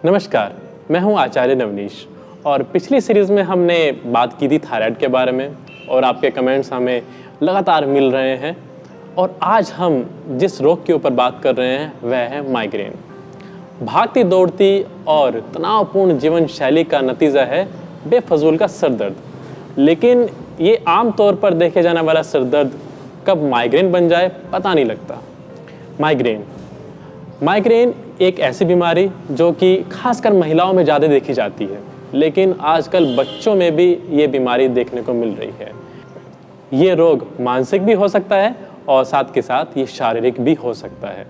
नमस्कार, मैं हूं आचार्य नवनीश और पिछली सीरीज़ में हमने बात की थी थायराइड के बारे में और आपके कमेंट्स हमें लगातार मिल रहे हैं। और आज हम जिस रोग के ऊपर बात कर रहे हैं वह है माइग्रेन। भागती दौड़ती और तनावपूर्ण जीवन शैली का नतीजा है बेफजूल का सर दर्द। लेकिन ये आम तौर पर देखे जाने वाला सर दर्द कब माइग्रेन बन जाए पता नहीं लगता। माइग्रेन एक ऐसी बीमारी जो कि खासकर महिलाओं में ज़्यादा देखी जाती है, लेकिन आजकल बच्चों में भी ये बीमारी देखने को मिल रही है। ये रोग मानसिक भी हो सकता है और साथ के साथ ये शारीरिक भी हो सकता है।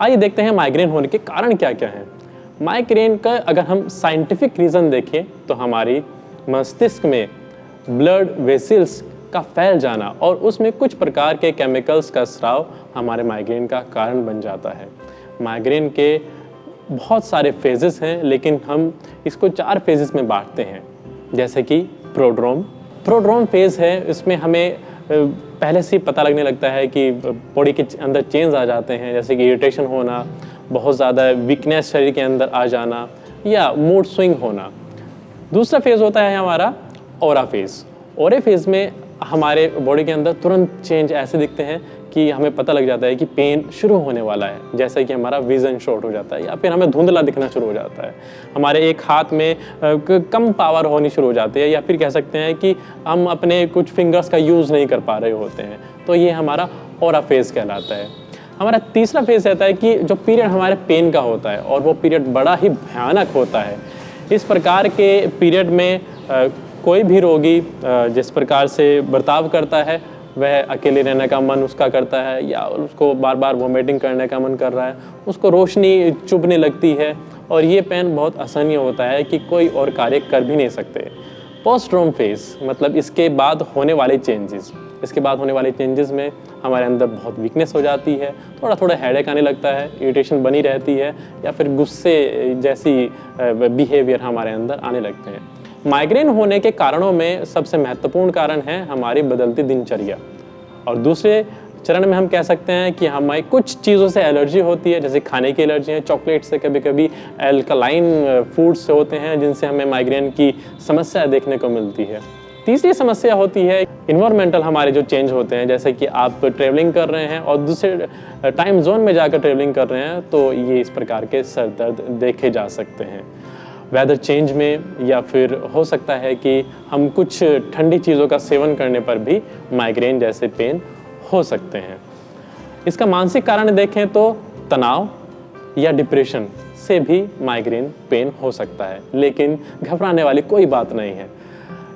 आइए देखते हैं माइग्रेन होने के कारण क्या क्या हैं। माइग्रेन का अगर हम साइंटिफिक रीज़न देखें तो हमारी मस्तिष्क में ब्लड वेसल्स का फैल जाना और उसमें कुछ प्रकार के केमिकल्स का स्राव हमारे माइग्रेन का कारण बन जाता है। माइग्रेन के बहुत सारे फेजेस हैं, लेकिन हम इसको 4 फेजेस में बांटते हैं। जैसे कि प्रोड्रोम फेज़ है, इसमें हमें पहले से ही पता लगने लगता है कि बॉडी के अंदर चेंज आ जाते हैं, जैसे कि इरिटेशन होना, बहुत ज़्यादा वीकनेस शरीर के अंदर आ जाना या मूड स्विंग होना। दूसरा फेज़ होता है हमारा ओरा फेज़ में हमारे बॉडी के अंदर तुरंत चेंज ऐसे दिखते हैं कि हमें पता लग जाता है कि पेन शुरू होने वाला है, जैसे कि हमारा विज़न शॉर्ट हो जाता है या फिर हमें धुंधला दिखना शुरू हो जाता है। हमारे एक हाथ में कम पावर होनी शुरू हो जाती है या फिर कह सकते हैं कि हम अपने कुछ फिंगर्स का यूज़ नहीं कर पा रहे होते हैं। तो ये हमारा ओरा फेज़ कहलाता है। हमारा तीसरा फेज़ रहता है कि जो पीरियड हमारे पेन का होता है और वो पीरियड बड़ा ही भयानक होता है। इस प्रकार के पीरियड में कोई भी रोगी जिस प्रकार से बर्ताव करता है, वह अकेले रहने का मन उसका करता है या उसको बार बार वोमिटिंग करने का मन कर रहा है, उसको रोशनी चुभने लगती है और ये पेन बहुत असहनीय होता है कि कोई और कार्य कर भी नहीं सकते। पोस्ट्रोम फेज़ मतलब इसके बाद होने वाले चेंजेस में हमारे अंदर बहुत वीकनेस हो जाती है, थोड़ा थोड़ा हेडेक आने लगता है, इरिटेशन बनी रहती है या फिर गुस्से जैसी बिहेवियर हमारे अंदर आने लगते हैं। माइग्रेन होने के कारणों में सबसे महत्वपूर्ण कारण है हमारी बदलती दिनचर्या। और दूसरे चरण में हम कह सकते हैं कि हमें कुछ चीज़ों से एलर्जी होती है, जैसे खाने की एलर्जी है, चॉकलेट से, कभी कभी अल्कलाइन फूड्स से होते हैं जिनसे हमें माइग्रेन की समस्या देखने को मिलती है। तीसरी समस्या होती है इन्वायरमेंटल हमारे जो चेंज होते हैं, जैसे कि आप ट्रेवलिंग कर रहे हैं और दूसरे टाइम जोन में जाकर ट्रेवलिंग कर रहे हैं, तो ये इस प्रकार के सर दर्द देखे जा सकते हैं। वेदर चेंज में या फिर हो सकता है कि हम कुछ ठंडी चीज़ों का सेवन करने पर भी माइग्रेन जैसे पेन हो सकते हैं। इसका मानसिक कारण देखें तो तनाव या डिप्रेशन से भी माइग्रेन पेन हो सकता है, लेकिन घबराने वाली कोई बात नहीं है।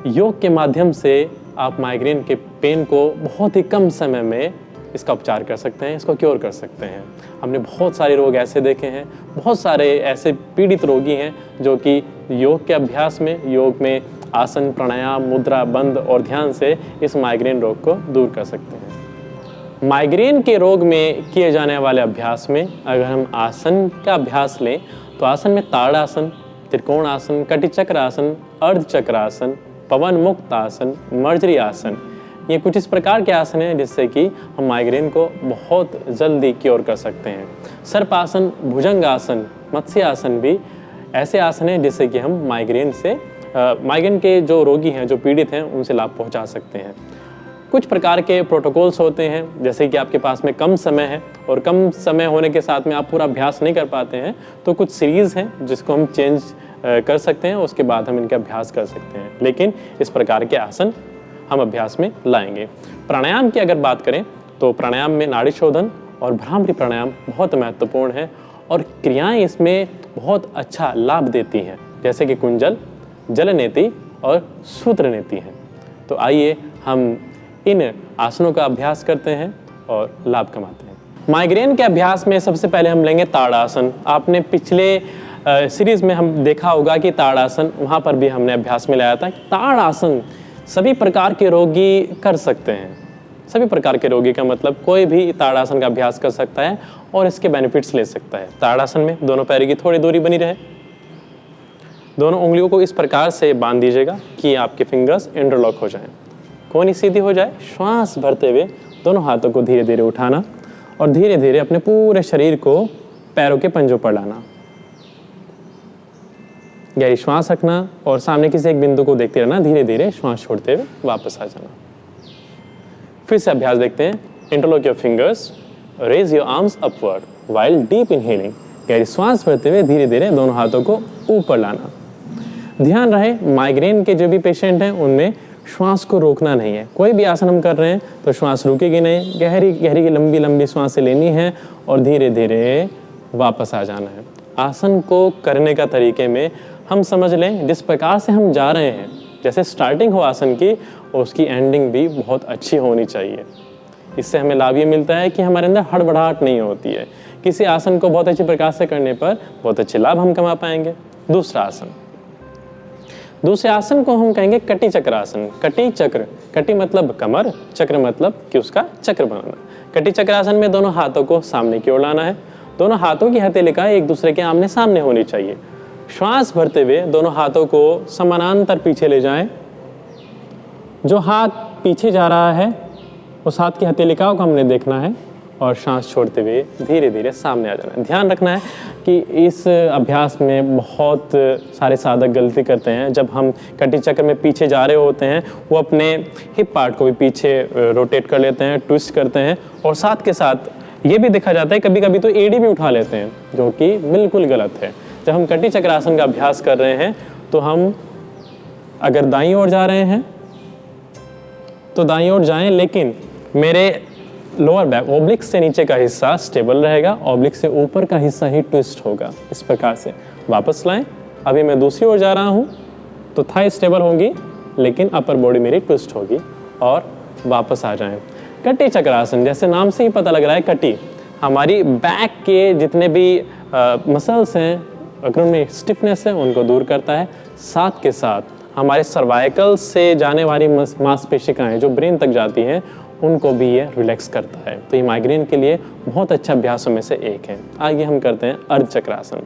योग के माध्यम से आप माइग्रेन के पेन को बहुत ही कम समय में इसका उपचार कर सकते हैं, इसको क्योर कर सकते हैं। हमने बहुत सारे रोग ऐसे देखे हैं, बहुत सारे ऐसे पीड़ित रोगी हैं जो कि योग के अभ्यास में, योग में आसन, प्राणायाम, मुद्रा, बंद और ध्यान से इस माइग्रेन रोग को दूर कर सकते हैं। माइग्रेन के रोग में किए जाने वाले अभ्यास में अगर हम आसन का अभ्यास लें तो आसन में ताड़ासन, त्रिकोण आसन, कटिचक्र आसन, अर्धचक्र आसन, पवन मुक्त आसन, मर्जरी आसन, ये कुछ इस प्रकार के आसन हैं जिससे कि हम माइग्रेन को बहुत जल्दी क्योर कर सकते हैं। सर्पासन, भुजंग आसन, मत्स्य आसन भी ऐसे आसन हैं जिससे कि हम माइग्रेन के जो रोगी हैं, जो पीड़ित हैं, उनसे लाभ पहुंचा सकते हैं। कुछ प्रकार के प्रोटोकॉल्स होते हैं, जैसे कि आपके पास में कम समय है और कम समय होने के साथ में आप पूरा अभ्यास नहीं कर पाते हैं, तो कुछ सीरीज़ हैं जिसको हम चेंज कर सकते हैं, उसके बाद हम इनका अभ्यास कर सकते हैं। लेकिन इस प्रकार के आसन हम अभ्यास में लाएंगे। प्राणायाम की अगर बात करें तो प्राणायाम में नाड़ी शोधन और भ्रामरी प्राणायाम बहुत महत्वपूर्ण है और क्रियाएं इसमें बहुत अच्छा लाभ देती हैं, जैसे कि कुंजल, जलनेति और सूत्रनेति हैं। तो आइए हम इन आसनों का अभ्यास करते हैं और लाभ कमाते हैं। माइग्रेन के अभ्यास में सबसे पहले हम लेंगे ताड़ासन। आपने पिछले सीरीज़ में हम देखा होगा कि ताड़ासन, वहाँ पर भी हमने अभ्यास में लाया था। ताड़ासन सभी प्रकार के रोगी कर सकते हैं। सभी प्रकार के रोगी का मतलब कोई भी ताड़ासन का अभ्यास कर सकता है और इसके बेनिफिट्स ले सकता है। ताड़ासन में दोनों पैरों की थोड़ी दूरी बनी रहे, दोनों उंगलियों को इस प्रकार से बांध दीजिएगा कि आपके फिंगर्स इंटरलॉक हो जाएं, कोहनी सीधी हो जाए। श्वास भरते हुए दोनों हाथों को धीरे धीरे उठाना और धीरे धीरे अपने पूरे शरीर को पैरों के पंजों पर लाना। गहरी श्वास रखना और सामने किसी एक बिंदु को देखते रहना, धीरे धीरे श्वास छोड़ते हुए वापस आ जाना। फिर से अभ्यास देखते हैं। Interlock your fingers, raise your arms upward while deep inhaling. गहरी श्वास भरते हुए धीरे धीरे दोनों हाथों को ऊपर लाना। ध्यान रहे माइग्रेन के जो भी पेशेंट हैं उनमें श्वास को रोकना नहीं है। कोई भी आसन हम कर रहे हैं तो श्वास रुकेगी नहीं, गहरी गहरी लंबी लंबी श्वासें लेनी है और धीरे धीरे वापस आ जाना है। आसन को करने का तरीके में हम समझ लें जिस प्रकार से हम जा रहे हैं, जैसे स्टार्टिंग हो आसन की और उसकी एंडिंग भी बहुत अच्छी होनी चाहिए। इससे हमें लाभ ये मिलता है कि हमारे अंदर हड़बड़ाहट नहीं होती है। किसी आसन को बहुत अच्छी प्रकार से करने पर बहुत अच्छे लाभ हम कमा पाएंगे। दूसरा आसन, दूसरे आसन को हम कहेंगे कटी चक्रासन। कटी चक्र, कटी मतलब कमर, चक्र मतलब कि उसका चक्र बनाना। कटी चक्रासन में दोनों हाथों को सामने की ओर लाना है। दोनों हाथों की हथेलिकाएं एक दूसरे के आमने सामने होनी चाहिए। श्वास भरते हुए दोनों हाथों को समानांतर पीछे ले जाएं। जो हाथ पीछे जा रहा है उस हाथ की हथेलिकाओं को हमने देखना है और सांस छोड़ते हुए धीरे धीरे सामने आ जाना है। ध्यान रखना है कि इस अभ्यास में बहुत सारे साधक गलती करते हैं। जब हम कटी चक्र में पीछे जा रहे होते हैं वो अपने हिप पार्ट को भी पीछे रोटेट कर लेते हैं, ट्विस्ट करते हैं और साथ के साथ ये भी देखा जाता है कभी कभी तो एड़ी भी उठा लेते हैं, जो कि बिल्कुल गलत है। जब हम कटी चक्रासन का अभ्यास कर रहे हैं तो हम अगर दाईं ओर जा रहे हैं तो दाईं ओर जाएं, लेकिन मेरे लोअर बैक ओब्लिक से नीचे का हिस्सा स्टेबल रहेगा, ओब्लिक से ऊपर का हिस्सा ही ट्विस्ट होगा। इस प्रकार से वापस लाएं। अभी मैं दूसरी ओर जा रहा हूं तो थाई स्टेबल होंगी लेकिन अपर बॉडी मेरी ट्विस्ट होगी और वापस आ जाएं। कटी चक्रासन, जैसे नाम से ही पता लग रहा है, कटी हमारी बैक के जितने भी मसल्स हैं, अगर उनमें स्टिफनेस है उनको दूर करता है। साथ के साथ हमारे सर्वाइकल से जाने वाली मांसपेशिकाएं जो ब्रेन तक जाती हैं उनको भी ये रिलैक्स करता है। तो ये माइग्रेन के लिए बहुत अच्छा अभ्यासों में से एक है। आगे हम करते हैं अर्ध चक्रासन।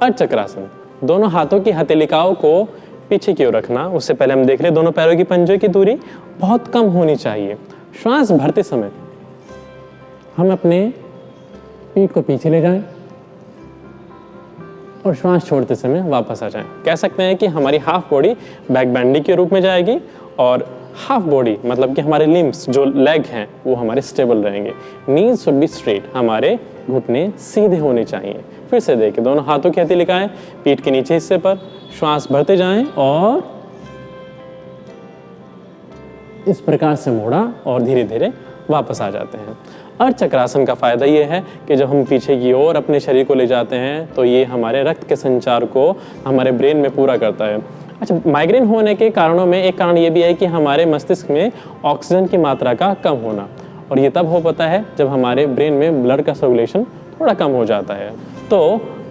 अर्ध चक्रासन, दोनों हाथों की हथेलिकाओं को पीछे की ओर रखना। उससे पहले हम देख लें दोनों पैरों की पंजों की दूरी बहुत कम होनी चाहिए। श्वास भरते समय हम अपने पीठ को पीछे ले जाएं और श्वास छोड़ते समय वापस आ जाएं। कह सकते हैं कि हमारी हाफ बॉडी बैक बैंडी के रूप में जाएगी और हाफ बॉडी मतलब कि हमारे लिम्स जो लेग हैं वो हमारे स्टेबल रहेंगे। नीज शुड बी स्ट्रेट, हमारे घुटने सीधे होने चाहिए। फिर से देखिए, दोनों हाथों की हथेलिकाएं पीठ के नीचे हिस्से पर, श्वास भरते जाएं और इस प्रकार से मोड़ा और धीरे धीरे वापस आ जाते हैं। अर्ध चक्रासन का फायदा ये है कि जब हम पीछे की ओर अपने शरीर को ले जाते हैं तो ये हमारे रक्त के संचार को हमारे ब्रेन में पूरा करता है। अच्छा, माइग्रेन होने के कारणों में एक कारण ये भी है कि हमारे मस्तिष्क में ऑक्सीजन की मात्रा का कम होना, और ये तब हो पाता है जब हमारे ब्रेन में ब्लड का सर्कुलेशन थोड़ा कम हो जाता है। तो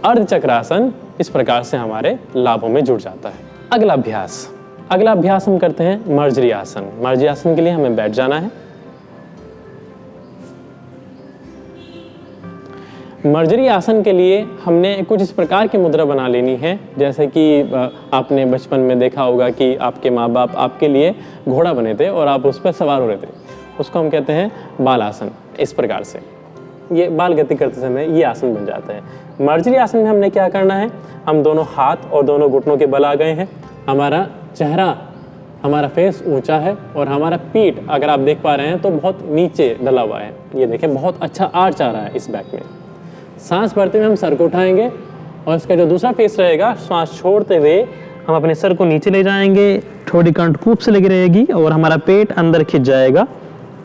अर्ध चक्रासन इस प्रकार से हमारे लाभों में जुड़ जाता है। अगला अभ्यास हम करते हैं मर्जरी आसन। मर्जरी आसन के लिए हमें बैठ जाना है। मर्जरी आसन के लिए हमने कुछ इस प्रकार की मुद्रा बना लेनी है, जैसे कि आपने बचपन में देखा होगा कि आपके माँ बाप आपके लिए घोड़ा बने थे और आप उस पर सवार हो रहे थे। उसको हम कहते हैं बाल आसन। इस प्रकार से ये बाल गति करते समय ये आसन बन जाता है। मर्जरी आसन में हमने क्या करना है, हम दोनों हाथ और दोनों घुटनों के बल आ गए हैं। हमारा चेहरा, हमारा फेस ऊंचा है और हमारा पीठ अगर आप देख पा रहे हैं तो बहुत नीचे ढला हुआ है। ये देखें, बहुत अच्छा आर्च आ रहा है इस बैक में। सांस भरते हुए हम सर को उठाएंगे और इसका जो दूसरा फेस रहेगा, श्वास छोड़ते हुए हम अपने सर को नीचे ले जाएंगे, थोड़ी कंठकूप से लगी रहेगी और हमारा पेट अंदर खिंच जाएगा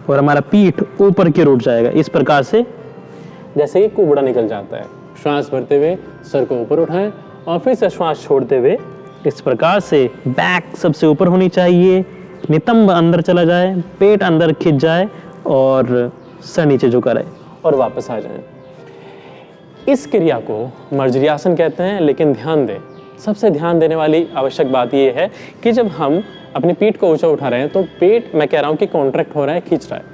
और हमारा पीठ ऊपर की ओर उठ जाएगा। इस प्रकार से जैसे कि कुबड़ा निकल जाता है। श्वास भरते हुए सर को ऊपर उठाएं और फिर से श्वास छोड़ते हुए इस प्रकार से बैक सबसे ऊपर होनी चाहिए, नितंब अंदर चला जाए, पेट अंदर खिंच जाए और सर नीचे झुका रहे और वापस आ जाए। इस क्रिया को मर्जरी आसन कहते हैं। लेकिन ध्यान दें, सबसे ध्यान देने वाली आवश्यक बात यह है कि जब हम अपनी पीठ को ऊंचा उठा रहे हैं तो पेट, मैं कह रहा हूँ कि कॉन्ट्रैक्ट हो रहा है, खींच रहा है,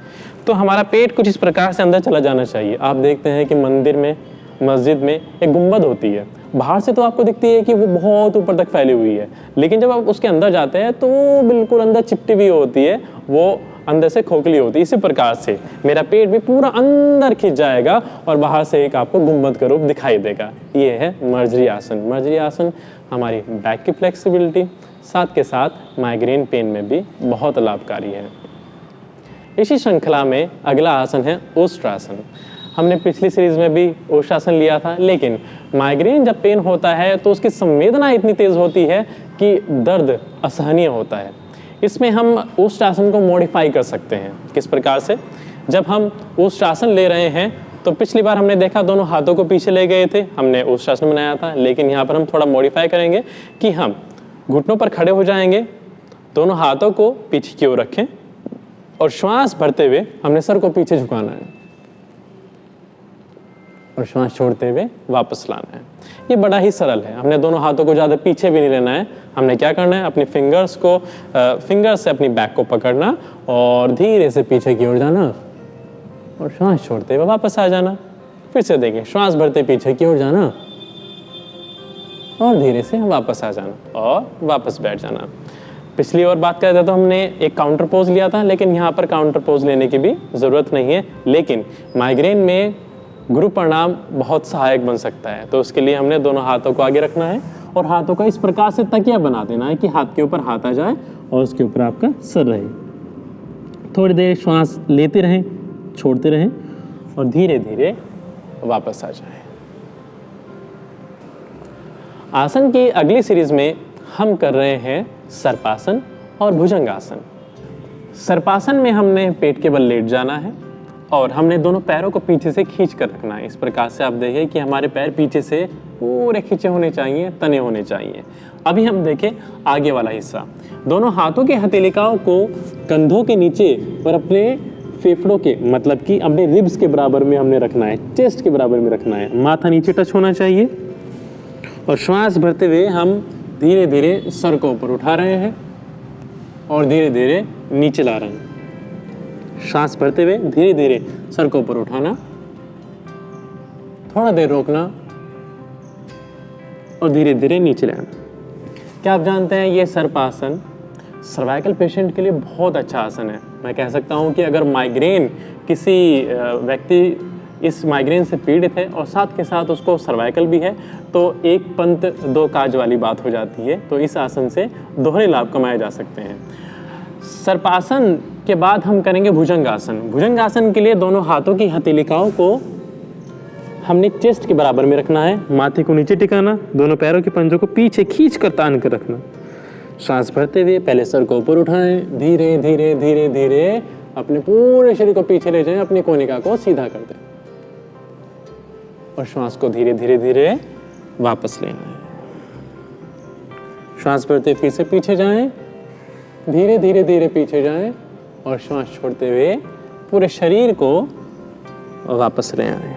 तो हमारा पेट कुछ इस प्रकार से अंदर चला जाना चाहिए। आप देखते हैं कि मंदिर में, मस्जिद में एक गुंबद होती है, बाहर से तो आपको दिखती है कि वो बहुत ऊपर तक फैली हुई है, लेकिन जब आप उसके अंदर जाते हैं तो बिल्कुल अंदर चिपटी हुई होती है। वो अंदर से खोखली होती है। इसी प्रकार से मेरा पेट भी पूरा अंदर खिंच जाएगा और बाहर से एक आपको गुंबद का रूप दिखाई देगा। ये है मर्जरी आसन। मर्जरी आसन हमारी बैक की फ्लेक्सिबिलिटी, साथ के साथ माइग्रेन पेन में भी बहुत लाभकारी है। इसी श्रृंखला में अगला आसन है ओष्ट्रासन। हमने पिछली सीरीज में भी ओष्ट्रासन लिया था, लेकिन माइग्रेन जब पेन होता है तो उसकी संवेदना इतनी तेज होती है कि दर्द असहनीय होता है। इसमें हम ओष्ट्रासन को मॉडिफाई कर सकते हैं। किस प्रकार से? जब हम ओष्ट्रासन ले रहे हैं तो पिछली बार हमने देखा दोनों हाथों को पीछे ले गए थे, हमने ओष्ट्रासन बनाया था, लेकिन यहाँ पर हम थोड़ा मॉडिफाई करेंगे कि हम घुटनों पर खड़े हो जाएंगे, दोनों हाथों को पीछे की ओर रखें और श्वास भरते हुए हमने सर को पीछे झुकाना है और श्वास छोड़ते हुए वापस लाना है। ये बड़ा ही सरल है। हमने दोनों हाथों को ज़्यादा पीछे भी नहीं लेना है। हमने क्या करना है, अपनी फिंगर से अपनी बैक को पकड़ना और धीरे से पीछे की ओर जाना और श्वास छोड़ते हुए वापस आ जाना। फिर से देखें, श्वास भरते पीछे की ओर जाना और धीरे से वापस आ जाना और वापस बैठ जाना। पिछली और बात करते तो हमने एक काउंटर पोज लिया था, लेकिन यहाँ पर काउंटर पोज लेने की भी ज़रूरत नहीं है। लेकिन माइग्रेन में गुरु प्रणाम बहुत सहायक बन सकता है। तो उसके लिए हमने दोनों हाथों को आगे रखना है और हाथों का इस प्रकार से तकिया बना देना है कि हाथ के ऊपर हाथ आ जाए और उसके ऊपर आपका सर रहे। थोड़ी देर श्वास लेते रहें, छोड़ते रहें और धीरे धीरे वापस आ जाएं। आसन की अगली सीरीज में हम कर रहे हैं सर्पासन और भुजंगासन। सर्पासन में हमने पेट के बल लेट जाना है और हमने दोनों पैरों को पीछे से खींच कर रखना है। इस प्रकार से आप देखिए कि हमारे पैर पीछे से पूरे खींचे होने चाहिए, तने होने चाहिए। अभी हम देखें आगे वाला हिस्सा। दोनों हाथों के हथेलिकाओं को कंधों के नीचे और अपने फेफड़ों के, मतलब कि अपने रिब्स के बराबर में हमने रखना है, चेस्ट के बराबर में रखना है। माथा नीचे टच होना चाहिए और श्वास भरते हुए हम धीरे धीरे सर को ऊपर उठा रहे हैं और धीरे धीरे नीचे ला रहे हैं। श्वास भरते हुए धीरे धीरे सर को ऊपर उठाना, थोड़ा देर रोकना और धीरे धीरे नीचे लाना। क्या आप जानते हैं ये सर्पासन सर्वाइकल पेशेंट के लिए बहुत अच्छा आसन है। मैं कह सकता हूँ कि अगर माइग्रेन किसी व्यक्ति इस माइग्रेन से पीड़ित है और साथ के साथ उसको सर्वाइकल भी है, तो एक पंथ दो काज वाली बात हो जाती है। तो इस आसन से दोहरे लाभ कमाए जा सकते हैं। सर्पासन के बाद हम करेंगे भुजंगासन। भुजंगासन के लिए दोनों हाथों की हथेलिकाओं को हमने चेस्ट के बराबर में रखना है, माथे को नीचे टिकाना, दोनों पैरों के पंजों को पीछे खींच कर तान कर रखना। सांस भरते हुए पहले सर को ऊपर उठाएं, धीरे धीरे धीरे धीरे अपने पूरे शरीर को पीछे ले जाएं, अपनी कोनिका को सीधा कर दें और श्वास को धीरे धीरे धीरे वापस लेना है। श्वास भरते फिर से पीछे जाएं, धीरे धीरे धीरे पीछे जाएं और श्वास छोड़ते हुए पूरे शरीर को वापस ले आएं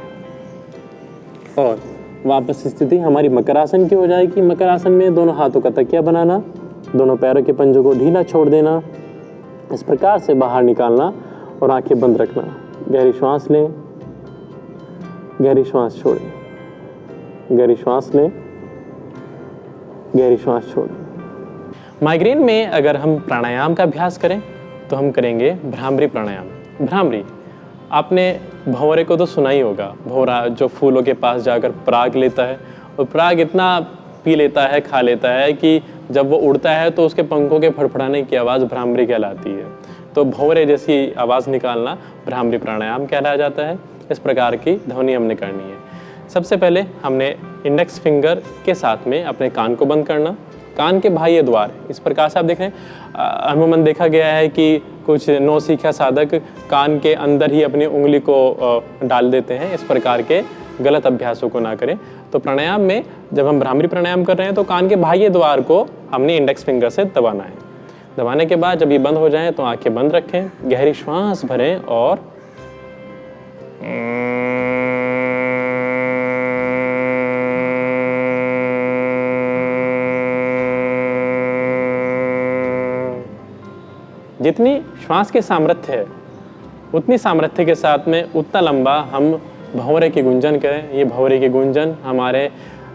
और वापस स्थिति हमारी मकरासन की हो जाएगी। मकरासन में दोनों हाथों का तकिया बनाना, दोनों पैरों के पंजों को ढीला छोड़ देना, इस प्रकार से बाहर निकालना और आंखें बंद रखना। गहरी श्वास लें, गहरी श्वास छोड़ें, गहरी श्वास लें, गहरी श्वास छोड़ें। माइग्रेन में अगर हम प्राणायाम का अभ्यास करें तो हम करेंगे भ्रामरी प्राणायाम। भ्रामरी, आपने भंवरे को तो सुना ही होगा। भंवरा जो फूलों के पास जाकर पराग लेता है और पराग इतना पी लेता है, खा लेता है कि जब वो उड़ता है तो उसके पंखों के फड़फड़ाने की आवाज़ भ्रामरी कहलाती है। तो भंवरे जैसी आवाज़ निकालना भ्रामरी प्राणायाम कहलाया जाता है। इस प्रकार की ध्वनि हमने करनी है। सबसे पहले हमने इंडेक्स फिंगर के साथ में अपने कान को बंद करना, कान के बाह्य द्वार। इस प्रकार से आप देख रहे हैं, अमूमन देखा गया है कि कुछ नौसिखिया साधक कान के अंदर ही अपनी उंगली को डाल देते हैं। इस प्रकार के गलत अभ्यासों को ना करें। तो प्राणायाम में जब हम भ्रामरी प्राणायाम कर रहे हैं तो कान के बाह्य द्वार को हमने इंडेक्स फिंगर से दबाना है। दबाने के बाद जब ये बंद हो जाए तो आंखें बंद रखें, गहरी श्वास भरें और जितनी श्वास के सामर्थ्य है उतनी सामर्थ्य के साथ में उतना लंबा हम भंवरे की गुंजन करें। ये भंवरे की गुंजन हमारे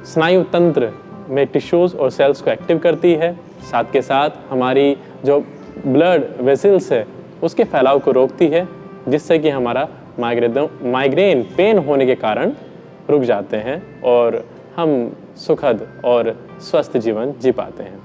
स्नायु तंत्र में टिश्यूज़ और सेल्स को एक्टिव करती है। साथ के साथ हमारी जो ब्लड वेसल्स है उसके फैलाव को रोकती है, जिससे कि हमारा माइग्रेन पेन होने के कारण रुक जाते हैं और हम सुखद और स्वस्थ जीवन जी पाते हैं।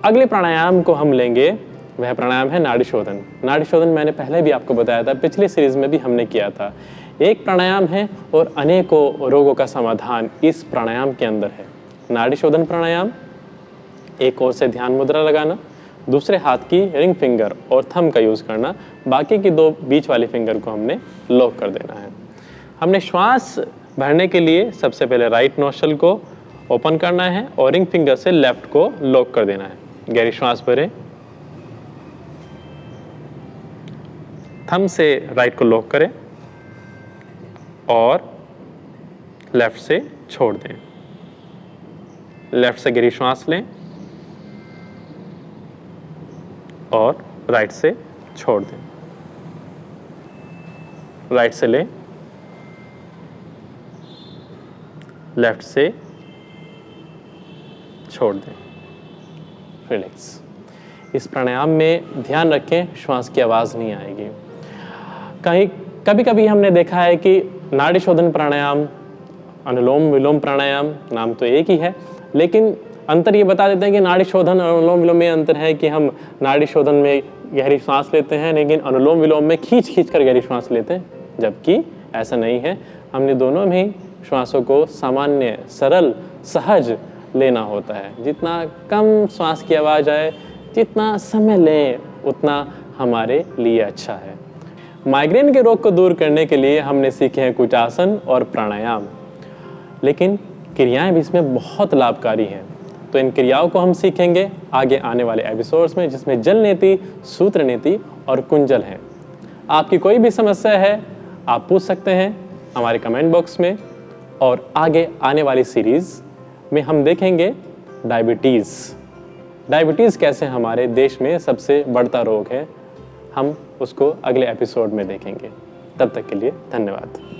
अगले प्राणायाम को हम लेंगे, वह प्राणायाम है नाड़ी शोधन। नाड़ी शोधन मैंने पहले भी आपको बताया था, पिछले सीरीज में भी हमने किया था। एक प्राणायाम है और अनेकों रोगों का समाधान इस प्राणायाम के अंदर है। नाड़ी शोधन प्राणायाम, एक ओर से ध्यान मुद्रा लगाना, दूसरे हाथ की रिंग फिंगर और थंब का यूज़ करना, बाकी की दो बीच वाली फिंगर को हमने लॉक कर देना है। हमने श्वास भरने के लिए सबसे पहले राइट नोस्ट्रल को ओपन करना है और रिंग फिंगर से लेफ्ट को लॉक कर देना है। गहरी श्वास भरें, थंब से राइट को लॉक करें और लेफ्ट से छोड़ दें। लेफ्ट से गहरी श्वास लें और राइट से छोड़ दें। राइट से लें, लेफ्ट से छोड़ दें। रिलैक्स। इस प्राणायाम में ध्यान रखें, श्वास की आवाज़ नहीं आएगी। कभी कभी हमने देखा है कि नाड़ी शोधन प्राणायाम, अनुलोम विलोम प्राणायाम, नाम तो एक ही है, लेकिन अंतर ये बता देते हैं कि नाड़ी शोधन और अनुलोम विलोम में अंतर है कि हम नाड़ी शोधन में गहरी सांस लेते हैं, लेकिन अनुलोम विलोम में खींच कर गहरी सांस लेते हैं, जबकि ऐसा नहीं है। हमने दोनों में ही श्वासों को सामान्य, सरल, सहज लेना होता है। जितना कम श्वास की आवाज़ आए, जितना समय लें, उतना हमारे लिए अच्छा है। माइग्रेन के रोग को दूर करने के लिए हमने सीखे हैं कुछ आसन और प्राणायाम, लेकिन क्रियाएं भी इसमें बहुत लाभकारी हैं। तो इन क्रियाओं को हम सीखेंगे आगे आने वाले एपिसोड्स में, जिसमें जल नीति, सूत्र नीति और कुंजल है। आपकी कोई भी समस्या है, आप पूछ सकते हैं हमारे कमेंट बॉक्स में। और आगे आने वाली सीरीज़ में हम देखेंगे डायबिटीज़ कैसे हमारे देश में सबसे बढ़ता रोग है। हम उसको अगले एपिसोड में देखेंगे। तब तक के लिए धन्यवाद।